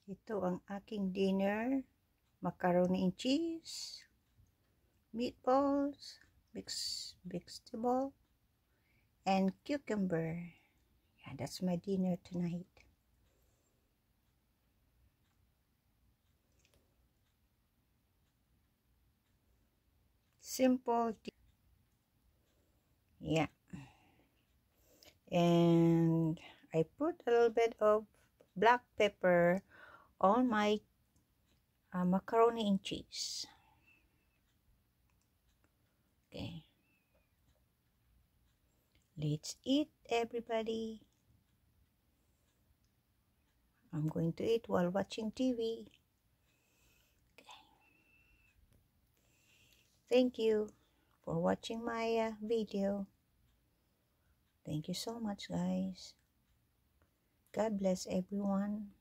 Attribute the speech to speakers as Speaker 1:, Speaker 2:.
Speaker 1: Ito ang aking dinner. Macaroni and cheese, meatballs, mixed vegetable, and cucumber. Yeah, that's my dinner tonight. Simple. Yeah. And I put a little bit of black pepper on my macaroni and cheese. Okay. Let's eat, everybody. I'm going to eat while watching TV. Okay. Thank you for watching my video. Thank you so much, guys. God bless everyone.